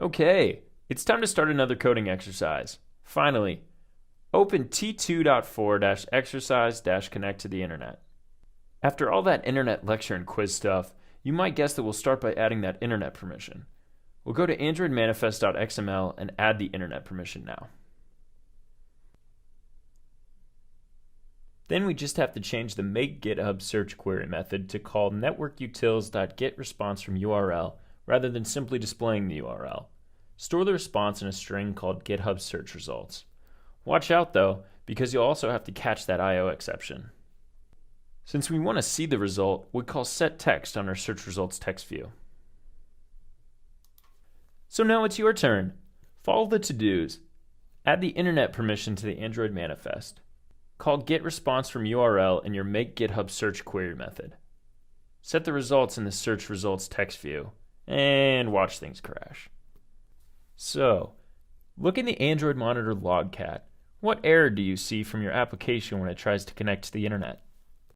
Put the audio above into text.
Okay, it's time to start another coding exercise. Finally, open t2.4-exercise-connect to the internet. After all that internet lecture and quiz stuff, you might guess that we'll start by adding that internet permission. We'll go to androidmanifest.xml and add the internet permission now. Then we just have to change the make GitHub search query method to call networkutils.getResponseFromURL rather than simply displaying the URL. Store the response in a string called GitHub search results. Watch out though, because you'll also have to catch that IO exception. Since we want to see the result, we call setText on our search results text view. So now it's your turn. Follow the to-dos. Add the internet permission to the Android manifest. Call getResponseFromURL in your make GitHub search query method. Set the results in the search results text view, and watch things crash. So, look in the Android Monitor logcat. What error do you see from your application when it tries to connect to the internet?